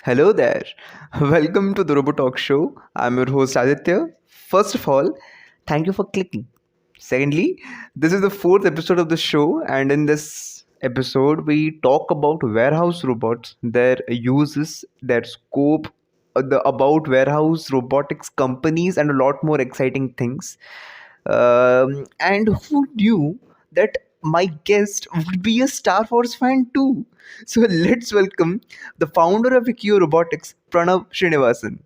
Hello there. Welcome to the RoboTalk show. I'm your host Aditya. First of all, thank you for clicking. Secondly, this is the fourth episode of the show, and in this episode, we talk about warehouse robots, their uses, their scope, about warehouse robotics companies, and a lot more exciting things. And who knew that my guest would be a Star Wars fan too? So let's welcome the founder of Accio Robotics, Pranav Srinivasan.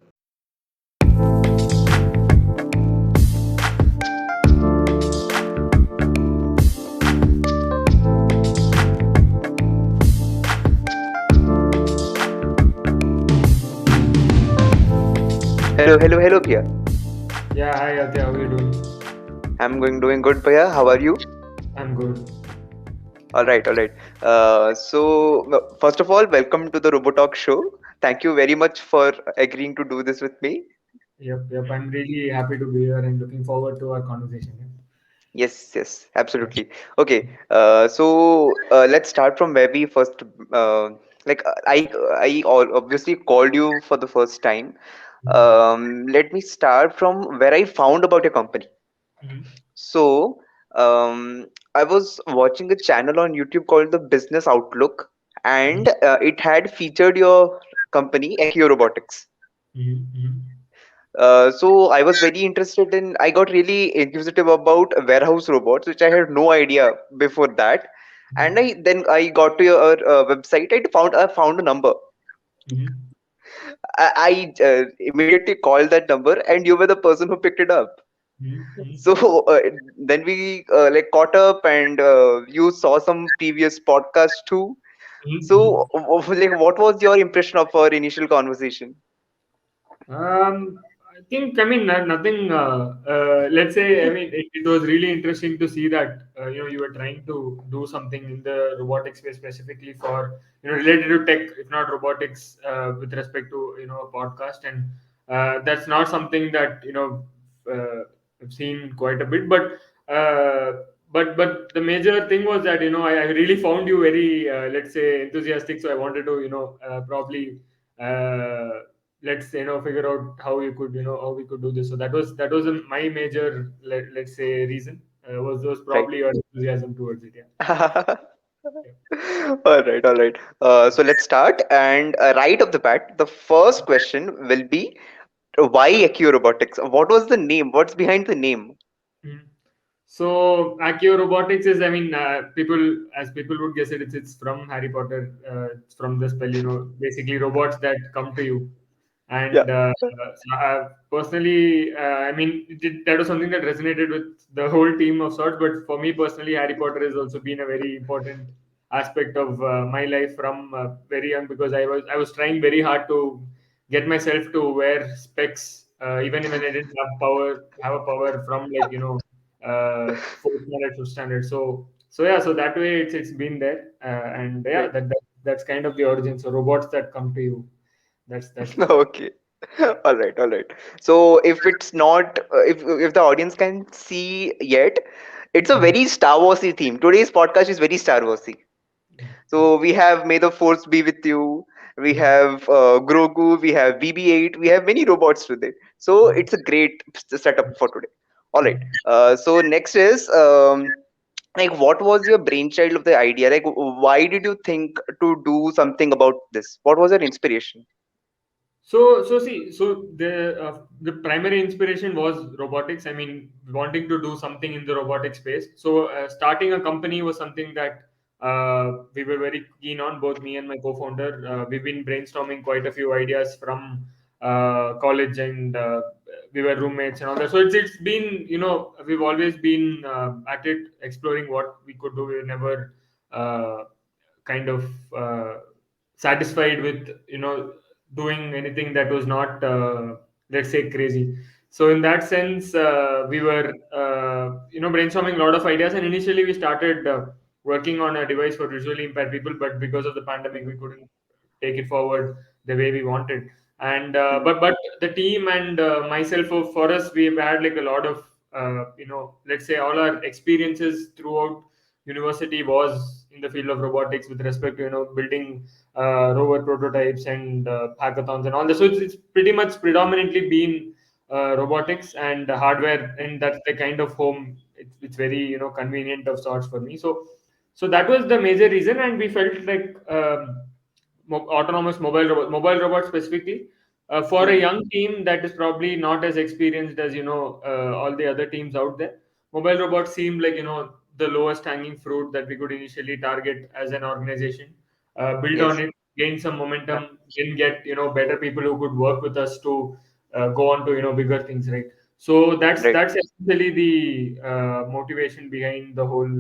Hello, Pia. Yeah, hi Aditya, how are you doing? I'm doing good, Pia. How are you? I'm good. All right. First of all, welcome to the RoboTalk show. Thank you very much for agreeing to do this with me. Yep. I'm really happy to be here and looking forward to our conversation. Yes, Yeah. absolutely. Okay, let's start from where we first. Uh, obviously called you for the first time. Let me start from where I found about your company. Mhm. So, I was watching a channel on YouTube called the Business Outlook, Mhm. and it had featured your company, Accio Robotics. Mhm. Mhm. So I was very interested in. I got really inquisitive about warehouse robots, which I had no idea before that. And I got to your website. I found a number. Mhm. I immediately called that number, and you were the person who picked it up. Mhm. So Mhm. then we like caught up, and you saw some previous podcasts too. So Mhm. like, what was your impression of our initial conversation? I think, nothing. Let's say, it was really interesting to see that you were trying to do something in the robotics space specifically for related to tech, if not robotics, with respect to a podcast, and that's not something that I've seen quite a bit, but. But the major thing was that I really found you very let's say enthusiastic, so I wanted to probably uh, let's figure out how you could how we could do this. So that was my major let's say reason was Right. probably your enthusiasm towards it. Yeah. All right. So let's start. And right off the bat, the first question will be why Accio Robotics? What was the name? What's behind the name? Mhm. So Accio Robotics is, people would guess it, it's from Harry Potter. It's from the spell, basically robots that come to you. Yeah. And personally, that was something that resonated with the whole team of sorts. But for me personally, Harry Potter has also been a very important aspect of my life from very young, because I was trying very hard to get myself to wear specs, even when I didn't have a power from fourth standard, fifth standard. So that way it's been there, and yeah, Right. that's kind of the origin. So robots that come to you, that's the point. Okay. All right. So if it's not, if the audience can see yet, it's a Mhm. very Star Warsy theme. Today's podcast is very Star Warsy. So we have May the Force be with you. We Mhm. have Grogu. We have BB-8. We have many robots today. So Mhm. it's a great setup for today. All right. Mhm. So next is like, what was your brainchild of the idea? Like, why did you think to do something about this? What was your inspiration? So the primary inspiration was robotics. I mean, wanting to do something in the robotic space. So starting a company was something that we were very keen on. Both me and my co-founder, we've been brainstorming quite a few ideas from college, and we were roommates and all that. So it's been we've always been at it, exploring what we could do. We were never uh, kind of satisfied with doing anything that was not let's say crazy. So in that sense, we were brainstorming a lot of ideas, and initially we started working on a device for visually impaired people, but because of the pandemic we couldn't take it forward the way we wanted. And Hmm. but the team and myself, for us, we've had like a lot of let's say all our experiences throughout university was in the field of robotics with respect to building robot prototypes and hackathons and all this. So it's pretty much predominantly been robotics and hardware, and that's the kind of home it's very convenient of sorts for me. So that was the major reason, and we felt like autonomous mobile robot specifically for a Mm-hmm. young team that is probably not as experienced as all the other teams out there. Mobile robots seemed like the lowest hanging fruit that we could initially target as an organization. Build on Yes. it, gain some Yeah. momentum, then get better people who could work with us to go on to bigger things, right? So Right. that's essentially the motivation behind the whole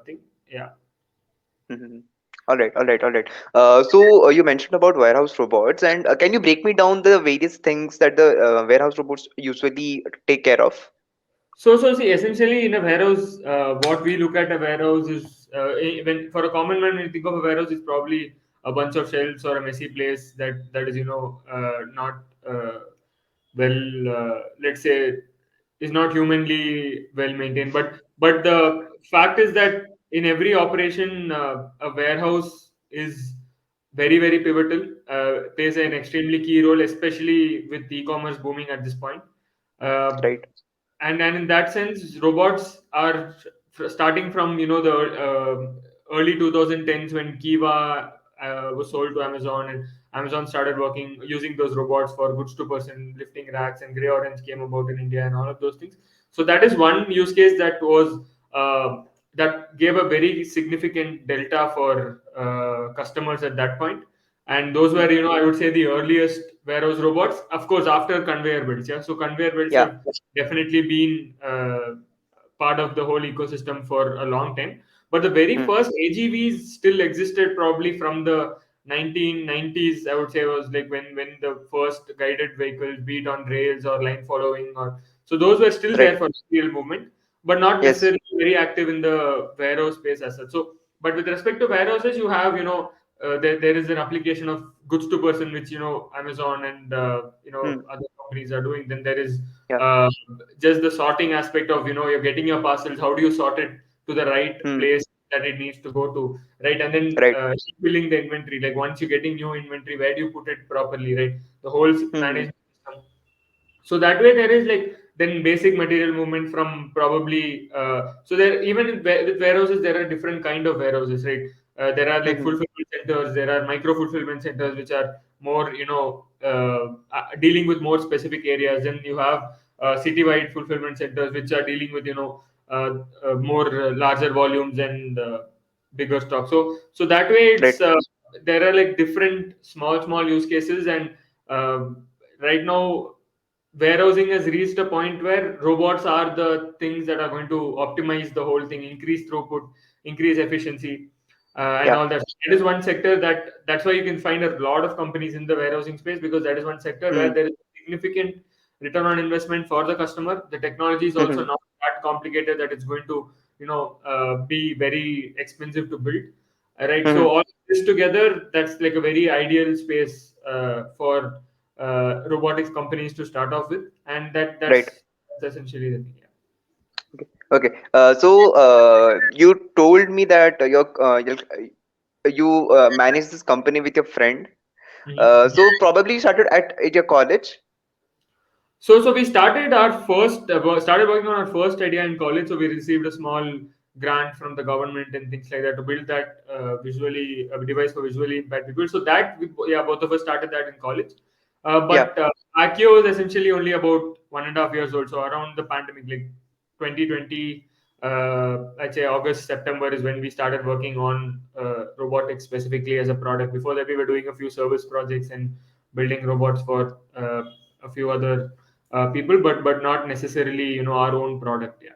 thing. Yeah. Mm-hmm. All right. All right. All right. So you mentioned about warehouse robots, and can you break me down the various things that the warehouse robots usually take care of? So see, essentially in a warehouse, what we look at a warehouse is when for a common man, when you think of a warehouse, it's probably a bunch of shelves or a messy place that is not let's say is not humanly well maintained. But the fact is that in every operation, a warehouse is very pivotal. Plays an extremely key role, especially with e-commerce booming at this point. Uh, Right. and in that sense robots are starting from the early 2010s when Kiva was sold to Amazon, and Amazon started working using those robots for goods to person lifting racks, and gray orange came about in India and all of those things. So that is one use case that was that gave a very significant delta for customers at that point. And those were, Mm-hmm. I would say, the earliest warehouse robots, of course, after conveyor belts. Yeah, so conveyor belts Yeah. have definitely been part of the whole ecosystem for a long time. But the very Mm. first AGVs still existed probably from the 1990s. I would say was like when the first guided vehicles, be it on rails or line following, or so those were still Right. there for real movement, but not Yes. necessarily very active in the warehouse space as such. So, but with respect to warehouses, you have there is an application of goods to person, which Amazon and Mm. other companies are doing. Then there is Yeah. uh, just the sorting aspect of you're getting your parcels. How do you sort it to the right Mm. place that it needs to go to, right? And then Right. filling the inventory. Like once you're getting new inventory, where do you put it properly, right? The whole Mm-hmm. management system. So that way there is like then basic material movement from probably so there even with warehouses there are different kind of warehouses, right? There are like Mm-hmm. fulfillment centers, there are micro fulfillment centers which are more dealing with more specific areas. Then you have citywide fulfillment centers which are dealing with more larger volumes and bigger stock. So that way Right. it's there are like different small use cases. And right now warehousing has reached a point where robots are the things that are going to optimize the whole thing, increase throughput, increase efficiency, and Yeah. all that. That is one sector that's why you can find a lot of companies in the warehousing space, because that is one sector where Mm. there is significant return on investment for the customer. The technology is also Mm-hmm. not that complicated that it's going to be very expensive to build. Right. So Mm-hmm. all this together, that's like a very ideal space for robotics companies to start off with, and Right. that's essentially the thing. Yeah. Okay. So you told me that you manage this company with your friend. Mhm. So probably you started at your college. So we started our first started working on our first idea in college. So we received a small grant from the government and things like that to build that visually a device for visually impaired people. So that yeah, both of us started that in college. Yeah. But Accio is essentially only about 1.5 years old. So around the pandemic, like 2020, I'd say August September is when we started working on robotics specifically as a product. Before that, we were doing a few service projects and building robots for a few other people, but not necessarily our own product. Yeah.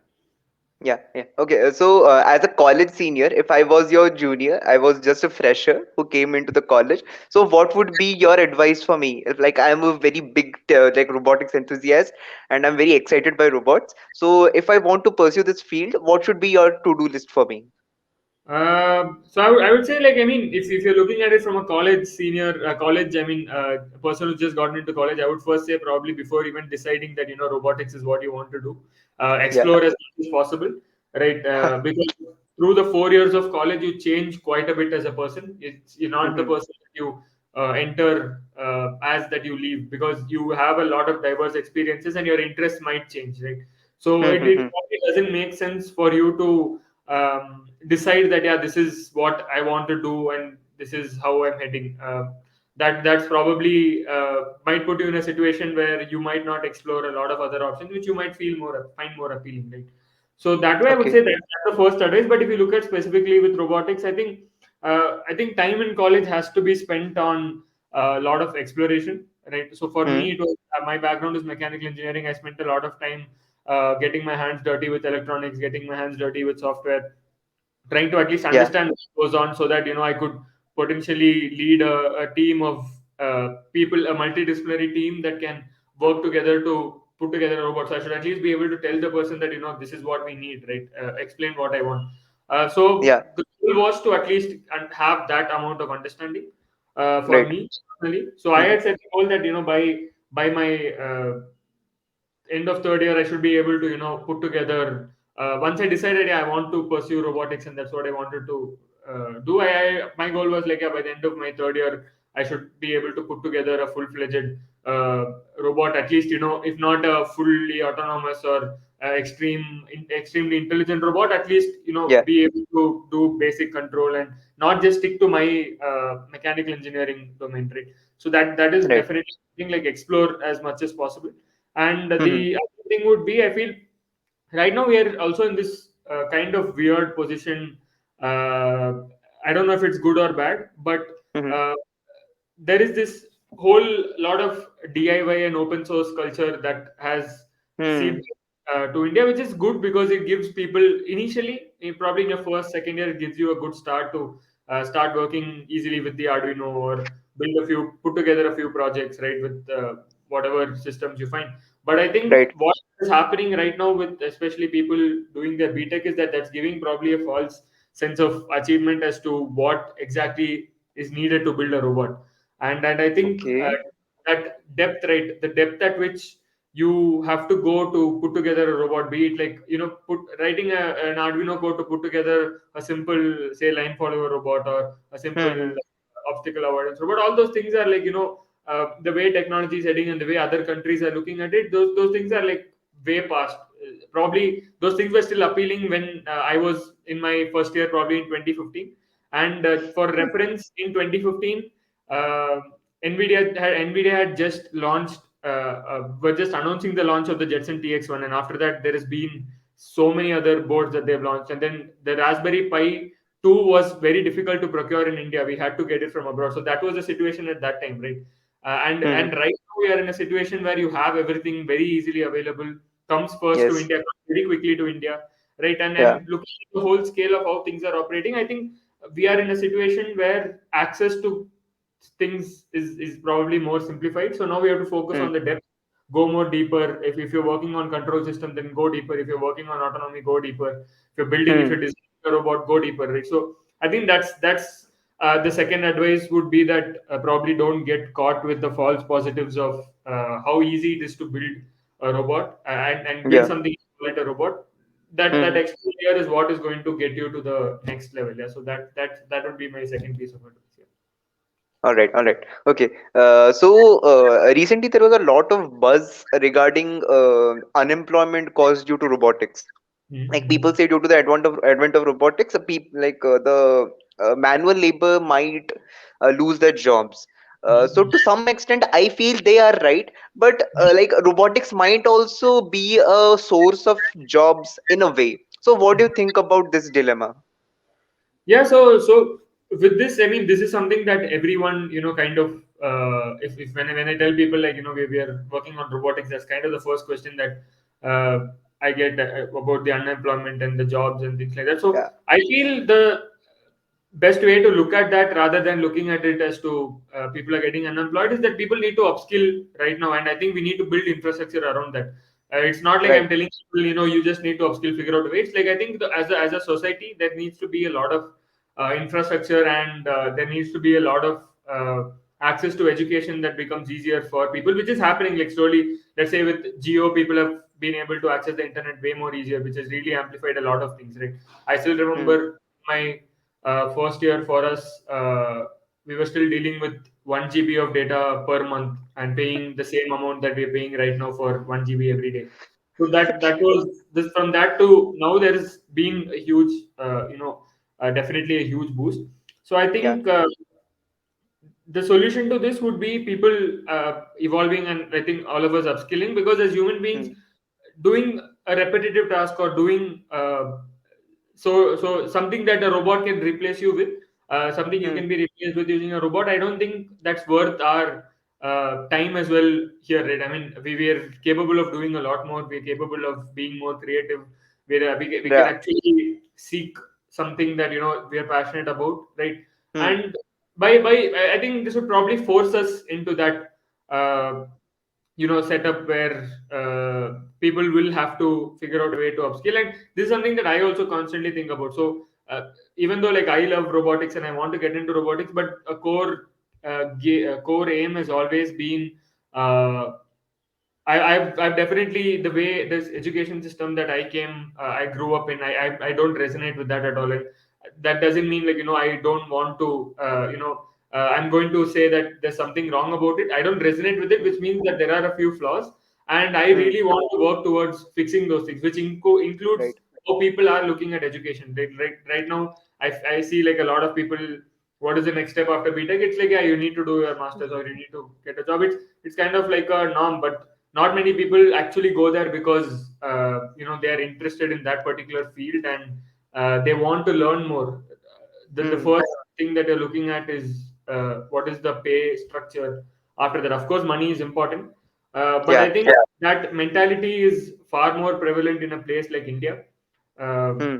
Yeah, yeah. Okay, so as a college senior, if I was your junior, I was just a fresher who came into the college. So, what would be your advice for me? If, like, I am a very big like robotics enthusiast, and I'm very excited by robots. So, if I want to pursue this field, what should be your to-do list for me? So I would say, like, I mean, if you're looking at it from a college senior college, I mean, a person who's just gotten into college, I would first say probably before even deciding that robotics is what you want to do, Yeah. explore as much as possible, right? Because through the 4 years of college, you change quite a bit as a person. You're not the Mm-hmm. person that you enter as that you leave, because you have a lot of diverse experiences and your interests might change, right? So it Mm-hmm. probably doesn't make sense for you to decide that, yeah, this is what I want to do and this is how I'm heading. That's probably might put you in a situation where you might not explore a lot of other options, which you might find more appealing, right? So that way, I would say Okay. that's the first advice. But if you look at specifically with robotics, I think time in college has to be spent on a lot of exploration, right? So for me, Mm. it was my background is mechanical engineering. I spent a lot of time getting my hands dirty with electronics, getting my hands dirty with software, trying to at least Yeah. understand what goes on, so that I could potentially lead a team of people, a multidisciplinary team that can work together to put together a robot. So I should at least be able to tell the person that this is what we need, right? Explain what I want. So Yeah. the goal was to at least have that amount of understanding for Right. me personally. So I Mm-hmm. had set the goal that by my end of third year I should be able to put together, once I decided, yeah, I want to pursue robotics and that's what I wanted to do. My goal was like, yeah, by the end of my third year I should be able to put together a full-fledged robot, at least, if not a fully autonomous or extremely intelligent robot, at least Yeah. be able to do basic control and not just stick to my mechanical engineering domain, right? So that is Right. definitely something, like, explore as much as possible. And Mm-hmm. the other thing would be, I feel right now we are also in this kind of weird position. Uh, I don't know if it's good or bad, but Mm-hmm. uh, there is this whole lot of DIY and open source culture that has Mm. seeped to India, which is good because it gives people initially, probably in your first, second year, it gives you a good start to start working easily with the Arduino, or put together a few projects, right, with whatever systems you find. But I think Right. what is happening right now with especially people doing their BTech is that that's giving probably a false sense of achievement as to what exactly is needed to build a robot. And I think Okay. that depth, right, the depth at which you have to go to put together a robot, be it like writing an Arduino code to put together a simple, say, line follower robot, or a simple Mm-hmm. obstacle avoidance robot. All those things are like, the way technology is heading and the way other countries are looking at it, those things are like way past. Probably those things were still appealing when I was in my first year, probably in 2015. And for reference, in 2015, uh, Nvidia had just launched, were just announcing the launch of the Jetson TX1, and after that there has been so many other boards that they've launched, and then the Raspberry Pi 2 was very difficult to procure in India. We had to get it from abroad, so that was the situation at that time, right? And Mm-hmm. right now we are in a situation where you have everything very easily available, comes first to Yes. India, comes very quickly to India, right? And Yeah. and looking at the whole scale of how things are operating, I think we are in a situation where access to things is probably more simplified. So now we have to focus Mm. on the depth, go more deeper. If you're working on control system, then go deeper. If you're working on autonomy, go deeper. If you're Mm. designing a robot, go deeper, right? So I think that's the second advice would be that probably don't get caught with the false positives of how easy it is to build a robot, and build Yeah. something like a robot. That Mm-hmm. extra layer is what is going to get you to the next level. Yeah. So that would be my second piece of advice. Yeah. All right, all right. Okay. Recently there was a lot of buzz regarding unemployment caused due to robotics. Like Mm-hmm. people say, due to the advent of robotics, the manual labor might lose their jobs. So Mm-hmm. to some extent, I feel they are right. But like robotics might also be a source of jobs in a way. So what do you think about this dilemma? Yeah, so with this, I mean, this is something that everyone, kind of, if when I tell people, like, we are working on robotics, that's kind of the first question that I get about the unemployment and the jobs and things like that. So Yeah. I feel the best way to look at that, rather than looking at it as to people are getting unemployed, is that people need to upskill right now, and I think we need to build infrastructure around that. It's not like I'm Right. telling people, you just need to upskill, figure out a way. It's like, I think as a society, there needs to be a lot of infrastructure, and there needs to be a lot of access to education that becomes easier for people, which is happening, like, slowly. Let's say with Geo, people have been able to access the internet way more easier, which has really amplified a lot of things, right? I still Hmm. remember my first year for us, we were still dealing with 1 GB of data per month and paying the same amount that we're paying right now for 1 GB every day. So that was this, from that to now there has been a huge, definitely a huge boost. So I Yeah. think the solution to this would be people evolving, and I think all of us upskilling, because as human beings, Hmm. doing a repetitive task or doing so something that a robot can replace you with, something you Hmm. can be replaced with using a robot, I don't think that's worth our time as well here, right? I mean, we are capable of doing a lot more, we're capable of being more creative, we can Yeah. actually seek something that we are passionate about, right? Hmm. And by I think this would probably force us into that uh, setup where people will have to figure out a way to upskill, and this is something that I also constantly think about. So even though like I love robotics and I want to get into robotics, but a core aim has always been uh, I've definitely, the way this education system that I grew up in, I don't resonate with that at all. And that doesn't mean like I don't want to I'm going to say that there's something wrong about it. I don't resonate with it, Hmm. which means that there are a few flaws, and I Hmm. really want to work towards fixing those things, which includes Right. how people are looking at education. Right now, I see like a lot of people. What is the next step after BTech? It's like, yeah, you need to do your masters or you need to get a job. It's kind of like a norm, but not many people actually go there because they are interested in that particular field, and they want to learn more. The Hmm. first thing that you're looking at is what is the pay structure. After that, of course, money is important, but I Yeah. think that mentality is far more prevalent in a place like India. uh, Hmm.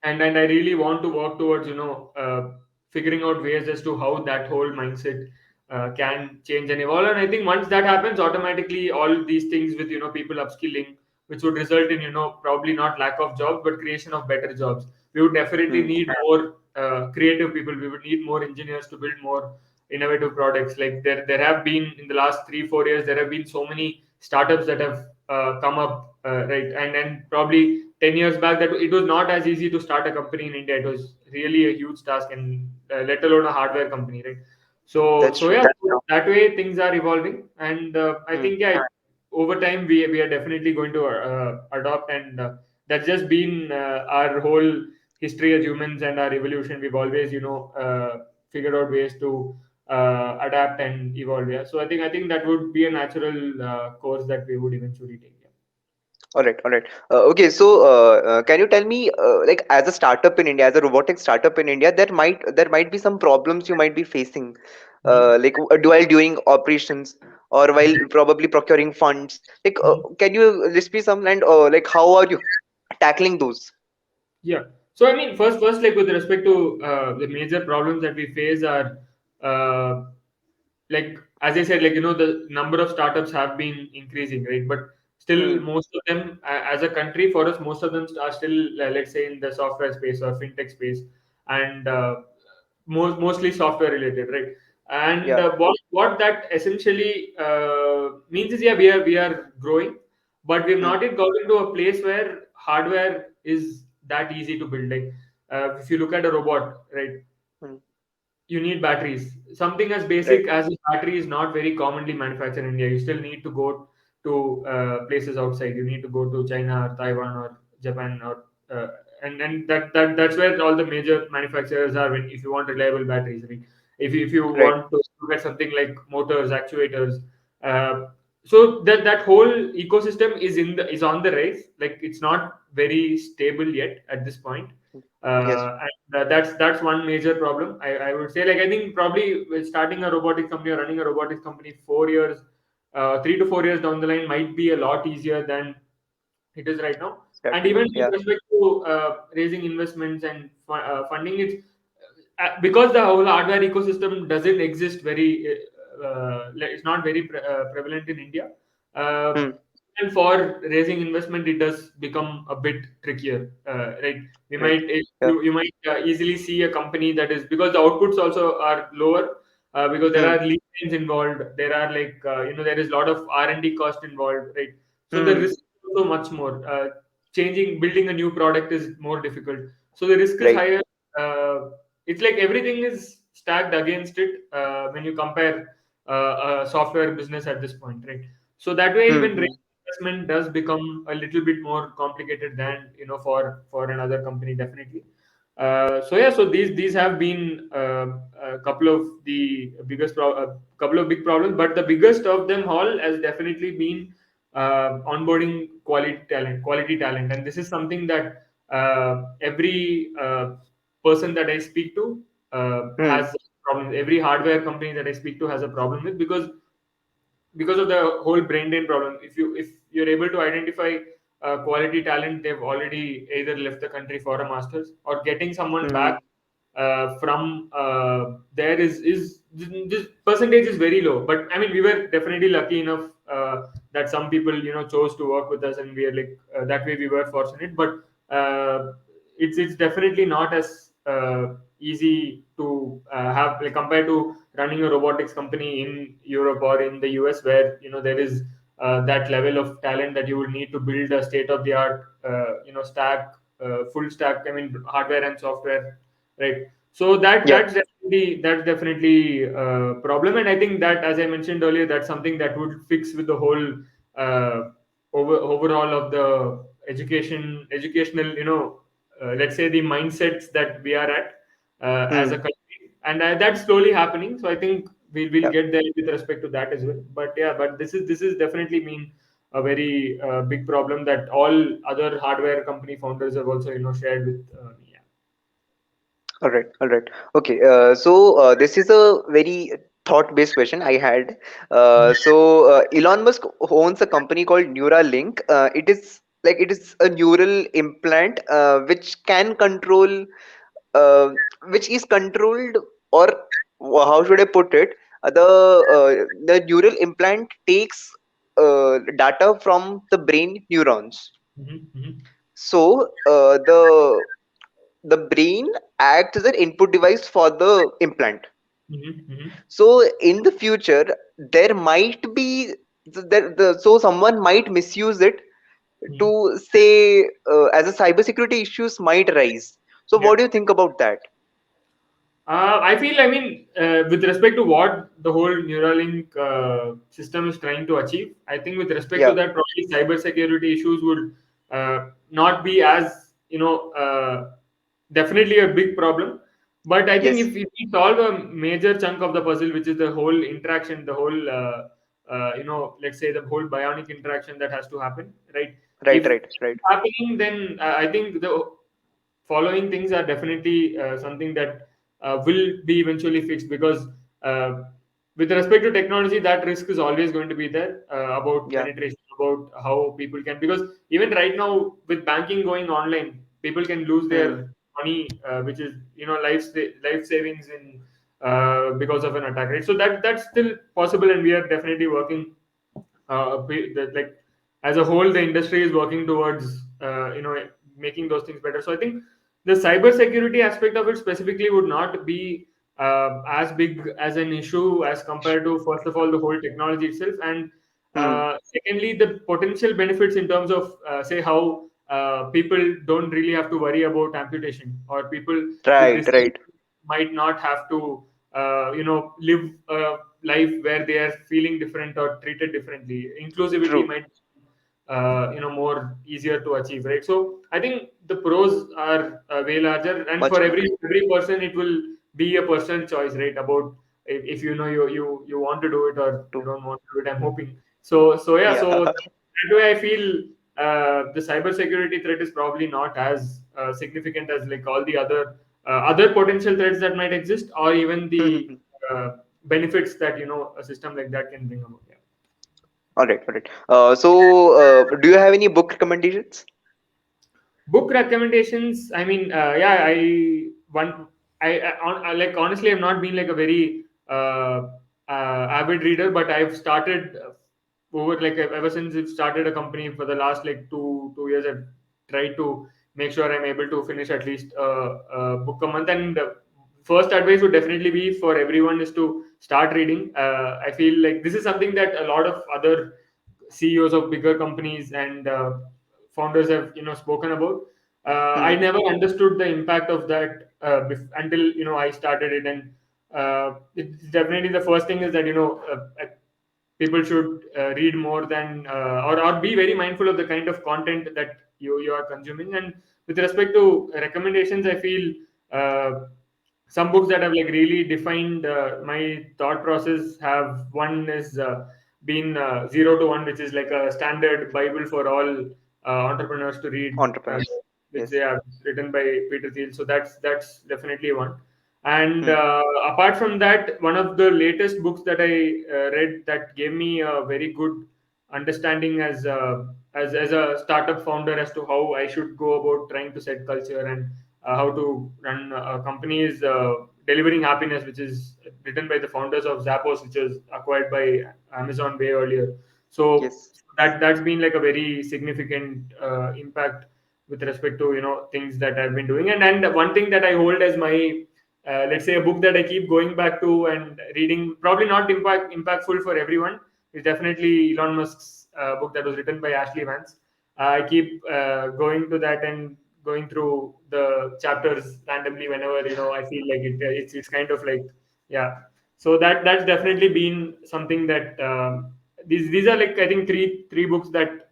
and I really want to work towards figuring out ways as to how that whole mindset can change and evolve. And I think once that happens, automatically all these things with people upskilling, which would result in probably not lack of jobs but creation of better jobs. We would definitely Hmm. need more creative people. We would need more engineers to build more innovative products. Like there have been in the last 3-4 years, there have been so many startups that have come up, right? And probably 10 years back, that it was not as easy to start a company in India. It was really a huge task, and let alone a hardware company, right? So That's so true. yeah, so that way things are evolving, and I Hmm. think, yeah, over time we are definitely going to adopt, and that's just been our whole history as humans and our evolution. We've always figured out ways to adapt and evolve. Yeah, so I think that would be a natural course that we would eventually take. Yeah. All right, all right. Okay, so can you tell me, like, as a startup in India, as a robotic startup in India, there might be some problems you might be facing, Mhm. like while doing operations or while probably procuring funds. Like, can you list me some, and like how are you tackling those? Yeah. So I mean, first, like with respect to the major problems that we face are, uh, like as I said, like the number of startups have been increasing, right? But still, Hmm. most of them, as a country, for us, most of them are still, let's say, in the software space or fintech space, and mostly software related, right? And Yeah. what that essentially means is, yeah, we are growing, but we've Hmm. not yet got into a place where hardware is that easy to build. Like if you look at a robot, right? Hmm. You need batteries. Something as Right. basic as a battery is not very commonly manufactured in India. You still need to go to places outside. You need to go to China or Taiwan or Japan, or uh, and that's where all the major manufacturers are. When if you want reliable batteries, I mean, if you Right. want to look at something like motors, actuators, uh, so that whole ecosystem is on the rise. Like it's not very stable yet at this point, Yes. and that's one major problem. I would say, like I think probably with starting a robotics company or running a robotics company 4 years, 3 to 4 years down the line might be a lot easier than it is right now. And Certainly. even with Yeah. respect to raising investments and funding, it's because the whole hardware ecosystem doesn't exist very. It's not very prevalent in India. Uh, Hmm. and for raising investment, it does become a bit trickier, right? We Right. might Yeah. you might easily see a company that is, because the outputs also are lower, because there Hmm. are lead times involved. There are like there is a lot of R&D cost involved, right? So the Hmm. risk also much more. Building a new product is more difficult. So the risk is Right. higher. It's like everything is stacked against it when you compare a software business at this point, right? So that way, even Hmm. investment does become a little bit more complicated than for another company, definitely. So yeah, so these have been a couple of the couple of big problems, but the biggest of them all has definitely been onboarding quality talent, and this is something that every person that I speak to Hmm. has problems. Every hardware company that I speak to has a problem with, because of the whole brain drain problem. If you're able to identify quality talent, they've already either left the country for a master's, or getting someone back Hmm. from there is this percentage is very low. But I mean, we were definitely lucky enough that some people chose to work with us, and we are like that way we were fortunate. But it's definitely not as easy to have, like, compared to running a robotics company in Europe or in the US, where there is that level of talent that you would need to build a state of the art stack, full stack, I mean, hardware and software, right? So Yeah. that's definitely a problem. And I think that, as I mentioned earlier, that's something that would fix with the whole uh, overall of the educational, let's say, the mindsets that we are at as a Hmm. country, and that's slowly happening. So I think we'll Yeah. get there with respect to that as well. But yeah, but this is definitely been a very big problem that all other hardware company founders have also shared with me. Yeah. All right, all right. Okay, so this is a very thought-based question I had. Elon Musk owns a company called Neuralink. It is a neural implant which can control, uh, which is controlled, or how should I put it? The neural implant takes data from the brain neurons. Mm-hmm, So the brain acts as an input device for the implant. mm-hmm, mm-hmm, So in the future, there might be so someone might misuse it mm-hmm. to say, as a cybersecurity issues might rise. So Yeah. what do you think about that? I feel, I mean, with respect to what the whole Neuralink system is trying to achieve, I think with respect to Yeah. that, probably cybersecurity issues would not be as, definitely a big problem. But I think Yes. if we solve a major chunk of the puzzle, which is the whole interaction, the whole, let's say, the whole bionic interaction that has to happen, right? Right. If Right. Right. it's happening, then I think the following things are definitely something that will be eventually fixed, because uh, with respect to technology, that risk is always going to be there, about Yeah. penetration, about how people can, because even right now with banking going online, people can lose Hmm. their money, which is life savings in because of an attack, right? So that's still possible, and we are definitely working like, as a whole, the industry is working towards making those things better. So I think the cyber security aspect of it specifically would not be as big as an issue as compared to, first of all, the whole technology itself, and Hmm. secondly, the potential benefits in terms of, say, how people don't really have to worry about amputation, or people with Right. this Right. might not have to live a life where they are feeling different or treated differently. Inclusivity True. might more easier to achieve, right? So I think the pros are way larger, and Much for more. every person it will be a personal choice, right? About if you want to do it or you True. don't want to do it, I'm hoping. So yeah, Yeah. so that way I feel the cybersecurity threat is probably not as significant as, like, all the other potential threats that might exist, or even the uh, benefits that a system like that can bring about. Yeah. All right. All right. Do you have any book recommendations? Book recommendations. I mean, yeah, one. Like, honestly, I've not been like a very avid reader, but I've started over, like, ever since I've started a company for the last, like, 2 years. I've tried to make sure I'm able to finish at least a book a month. And the first advice would definitely be for everyone is to start reading. I feel like this is something that a lot of other CEOs of bigger companies and founders have spoken about. I Hmm. never understood the impact of that until I started it, and it's definitely the first thing is that people should read more than or be very mindful of the kind of content that you are consuming. And with respect to recommendations, I feel some books that have like really defined my thought process have one is been Zero to One, which is like a standard bible for all entrepreneurs to read, Entrepreneurs. which they Yes. are written by Peter Thiel. So that's definitely one. And Hmm. apart from that, one of the latest books that I read that gave me a very good understanding as a startup founder as to how I should go about trying to set culture and how to run a company is Delivering Happiness, which is written by the founders of Zappos, which was acquired by Amazon way earlier. So Yes. that's been like a very significant impact with respect to things that I've been doing. And one thing that I hold as my let's say a book that I keep going back to and reading, probably not impactful for everyone, is definitely Elon Musk's book that was written by Ashley Vance. I keep going to that and going through the chapters randomly whenever I feel like it. It's kind of like, yeah. So that's definitely been something that these are like, I think, three books that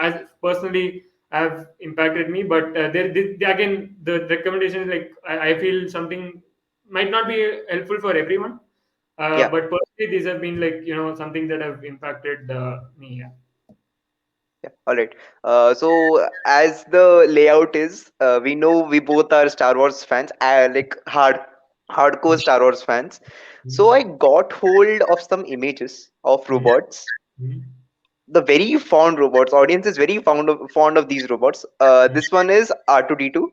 as personally have impacted me. But again, the recommendation is like, I feel something might not be helpful for everyone. Yeah. But personally, these have been like something that have impacted me. Yeah. Yeah. All right. So as the layout is, we know we both are Star Wars fans, like hardcore Star Wars fans. So I got hold of some images of Mhm. robots, Mhm. the very fond robots. Audience is very fond of these robots. This one is R2D2.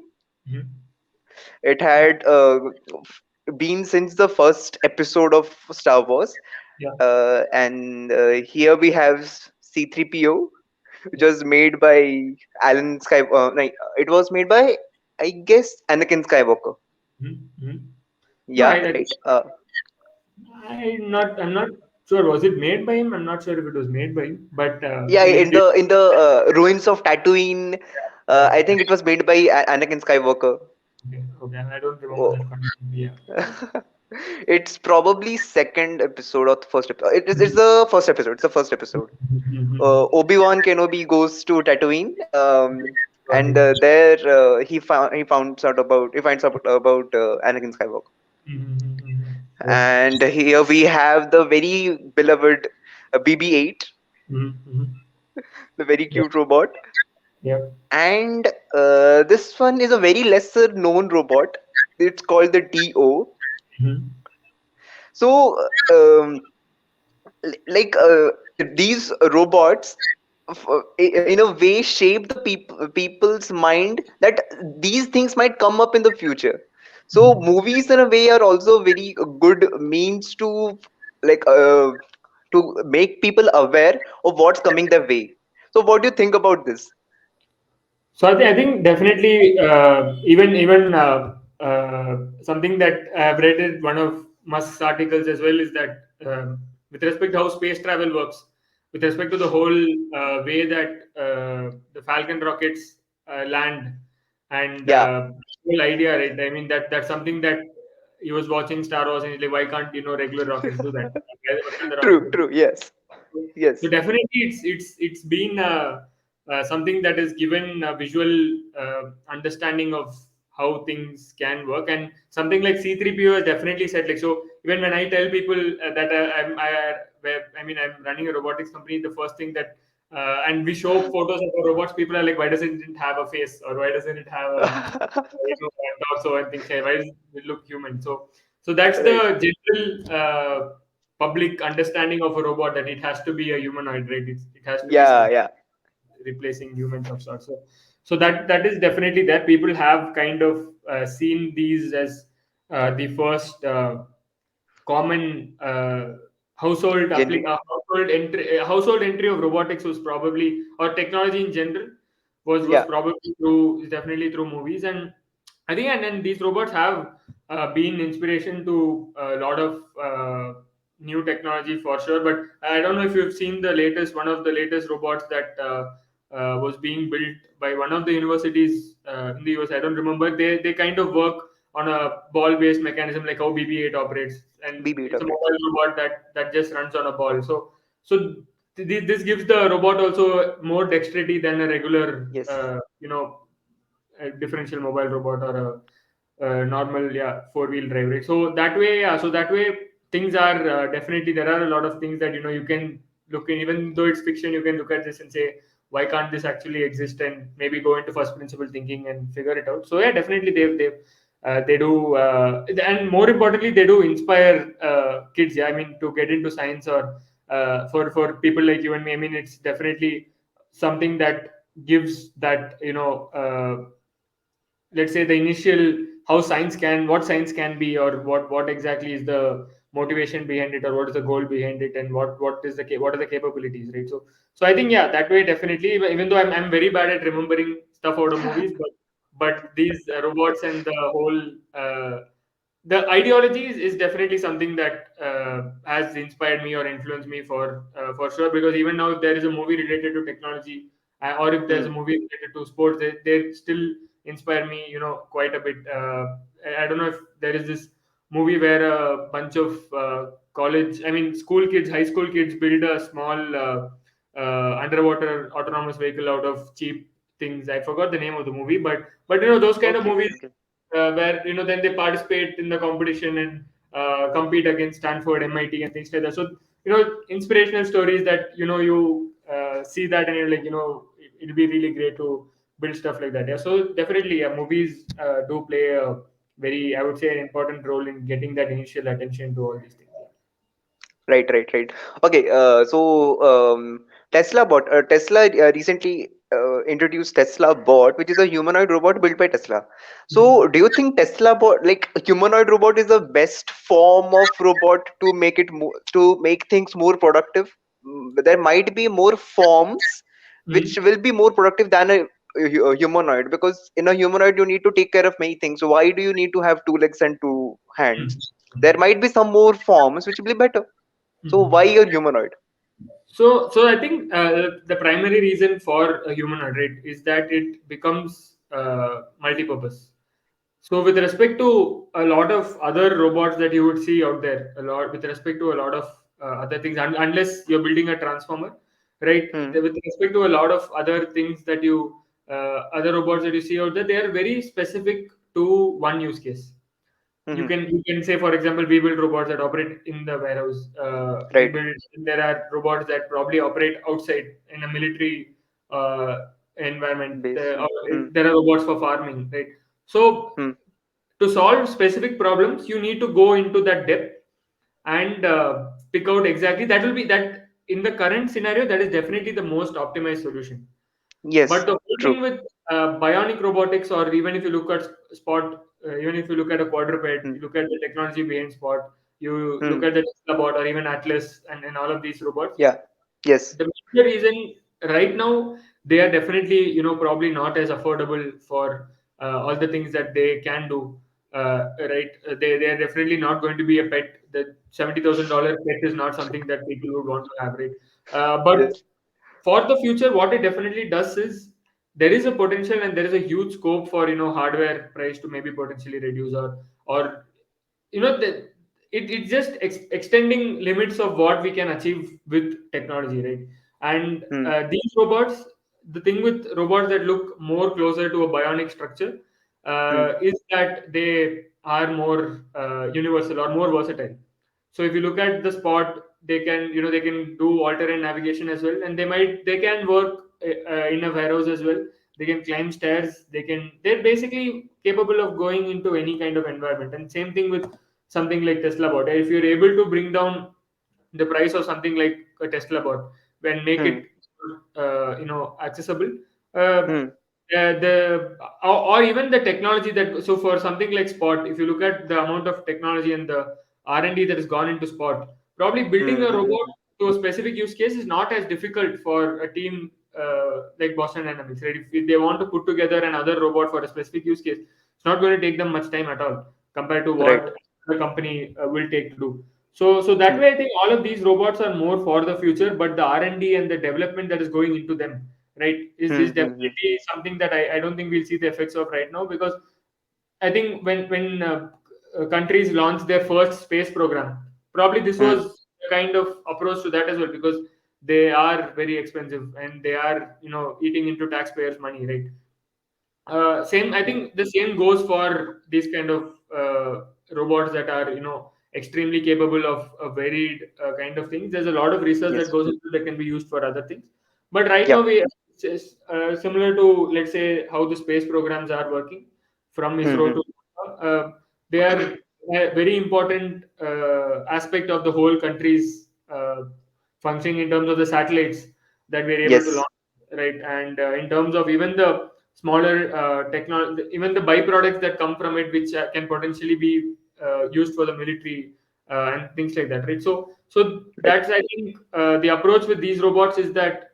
Mhm. It had been since the first episode of Star Wars, Yeah. and here we have C3PO, which Yeah. was made by Alan Sky. Like, it was made by, I guess, Anakin Skywalker. Mhm. Mhm. No, Yeah, right. I'm not sure. Was it made by him? I'm not sure if it was made by him. But Yeah, I mean, in the ruins of Tatooine, I okay, think it was made by Anakin Skywalker. okay, okay. I don't remember Oh. that content. Yeah. It's probably second episode or the first episode. It's the first episode. It's the first episode. Mhm. Obi-Wan Kenobi goes to Tatooine, and Okay. there he finds out about Anakin Skywalker. Mhm. Okay. And here we have the very beloved BB-8, Mhm. the very Yeah. cute robot. Yeah. And this one is a very lesser known robot. It's called the Do. Mhm. So, like, these robots in a way shape the people's mind that these things might come up in the future. So Mhm. movies in a way are also very good means to, like, to make people aware of what's coming their way. So what do you think about this? So I think definitely even something that I've read in one of Musk's articles as well is that with respect to how space travel works, with respect to the whole way that the Falcon rockets land and Yeah. whole idea, right? I mean that's something that he was watching Star Wars and he's like, why can't regular rockets do that? Why can't the rockets True, do true. Yes. so Yes. definitely, it's been something that has given a visual understanding of how things can work, and something like C3PO has definitely said like so. Even when I tell people that I mean I'm running a robotics company, the first thing that and we show photos of our robots, people are like, why doesn't it have a face or why doesn't it have a torso and things like why does it look human? So that's Right. the general public understanding of a robot that it has to be a humanoid, right? It has to be Yeah, something yeah. replacing humans of sorts. So that is definitely that people have kind of seen these as the first common Genuine. household entry of robotics was probably or technology in general was Yeah. probably through is definitely through movies. And I think and then these robots have been inspiration to a lot of new technology for sure. But I don't know if you've seen the latest one of the latest robots that was being built by one of the universities in the US. I don't remember. They kind of work on a ball-based mechanism like how BB-8 operates, and BB it's a operates. mobile robot that just runs on a ball. So this gives the robot also more dexterity than a regular Yes. a differential mobile robot or a normal four-wheel drive, right? So that way, things are definitely, there are a lot of things that you can look in. Even though it's fiction, you can look at this and say, why can't this actually exist, and maybe go into first principle thinking and figure it out. So yeah, definitely they do, and more importantly, they do inspire kids. Yeah, I mean, to get into science, or for people like you and me. I mean, it's definitely something that gives that, let's say, the initial, how science can what science can be, or what exactly is the motivation behind it, or what is the goal behind it, and what are the capabilities, right? So I think, yeah, that way, definitely. Even though I'm very bad at remembering stuff out of movies, but these robots and the whole the ideology is definitely something that has inspired me or influenced me for sure. Because even now, if there is a movie related to technology, or if there's a Hmm. movie related to sports, they still inspire me, quite a bit. I don't know if there is this movie where a bunch of school kids, high school kids, build a small underwater autonomous vehicle out of cheap things. I forgot the name of the movie, but those kind of Okay. movies, Okay. where then they participate in the competition and compete against Stanford, MIT, and things like that. So inspirational stories that you see that, and you're like, it'll be really great to build stuff like that. Yeah, so definitely, yeah, movies do play a very, I would say, an important role in getting that initial attention to all these things. Right, right, right. Okay, Tesla recently introduced Tesla Bot, which is a humanoid robot built by Tesla. Mhm. So, do you think Tesla Bot, like a humanoid robot, is the best form of robot to make things more productive? There might be more forms which Mhm. will be more productive than a humanoid, because in a humanoid you need to take care of many things. So, why do you need to have two legs and two hands? There might be some more forms which will be better. So why Mhm. a humanoid? So I think the primary reason for a humanoid, right, is that it becomes multi-purpose. So with respect to a lot of other robots that you would see out there, a lot with respect to a lot of other things, unless you're building a transformer, right? Hmm. With respect to a lot of other things that other robots that you see out there, they are very specific to one use case. you Hmm. can you can say, for example, we build robots that operate in the warehouse. Right. There are robots that probably operate outside in a military environment. Base. Hmm. There are robots for farming, right? So Hmm. to solve specific problems, you need to go into that depth and pick out exactly, that will be that in the current scenario, that is definitely the most optimized solution. But Yes. the whole True. thing with bionic robotics, or even if you look at Spot, even if you look at a quadruped, Hmm. you look at the technology behind Spot, you look Hmm. at the Tesla bot, or even Atlas, and all of these robots. Yeah. Yes. The major reason right now, they are definitely, probably not as affordable for all the things that they can do. Right? They are definitely not going to be a pet. The $70,000 pet is not something that people would want to have, right? Yes. But for the future, what it definitely does is, there is a potential and there is a huge scope for hardware price to maybe potentially reduce, or the, it's just extending limits of what we can achieve with technology, right? And Hmm. these robots, the thing with robots that look more closer to a bionic structure, Hmm. is that they are more universal or more versatile. So if you look at the Spot, they can do alternate navigation as well, and they can work in a warehouse as well. They can climb stairs. They're basically capable of going into any kind of environment. And same thing with something like Tesla bot. If you're able to bring down the price of something like a Tesla bot and make Hmm. it accessible, uh, Hmm. or even the technology that, so for something like Spot, if you look at the amount of technology and the R&D that has gone into Spot, probably building Hmm. a Hmm. robot to a specific use case is not as difficult for a team like Boston Dynamics, right? If they want to put together another robot for a specific use case, it's not going to take them much time at all compared to Right. what the company will take to do. So that Hmm. way, I think all of these robots are more for the future, but the R&D and the development that is going into them, right, is Hmm. Hmm. Hmm. definitely something that I don't think we'll see the effects of right now, because I think when countries launched their first space program, probably this Hmm. was a kind of approach to that as well, because they are very expensive and they are, eating into taxpayers' money, right? Same, I Hmm. think the same goes for these kind of robots that are, extremely capable of a varied kind of things. There's a lot of research that Yes. goes into that can be used for other things. But right now, Yep. we similar to, let's say, how the space programs are working from Hmm. ISRO Hmm. to they are a very important aspect of the whole country's functioning in terms of the satellites that we're able to Yes. launch, right? And in terms of even the smaller technology, even the byproducts that come from it, which can potentially be used for the military and things like that, right? So Right. that's, I think, the approach with these robots is that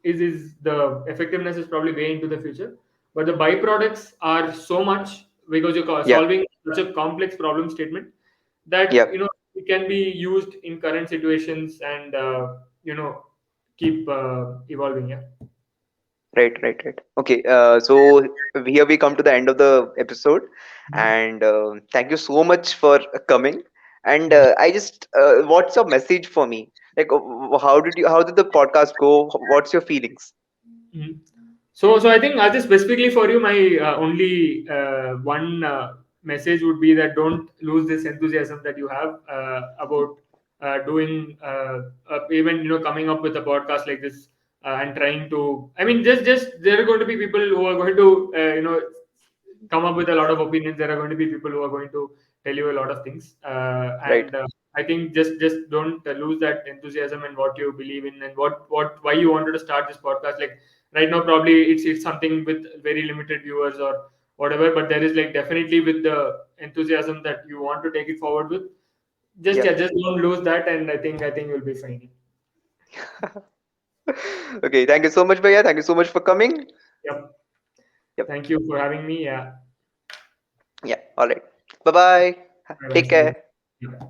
is the effectiveness is probably way into the future, but the byproducts are so much, because you're Yeah. solving such a complex problem statement that Yeah. it can be used in current situations and keep evolving. Yeah. Right, right, right. Okay, so here we come to the end of the episode, Mhm. and thank you so much for coming. And Mhm. I just, what's your message for me? Like, how did the podcast go? What's your feelings? Mhm. So I think, just specifically for you, my only one message would be that don't lose this enthusiasm that you have about doing even coming up with a podcast like this and trying to. I mean, just there are going to be people who are going to come up with a lot of opinions. There are going to be people who are going to tell you a lot of things, Right. and I think just don't lose that enthusiasm and what you believe in, and what why you wanted to start this podcast. Like right now, probably it's something with very limited viewers or whatever, but there is, like, definitely with the enthusiasm that you want to take it forward with. Just, Yeah. yeah, just don't lose that, and I think you'll be fine. Okay. Thank you so much, Bhaiya. Thank you so much for coming. Yep. Yep. Thank you for having me. Yeah. Yeah. All right. Bye bye. Bye bye. Take See you. care. Yeah.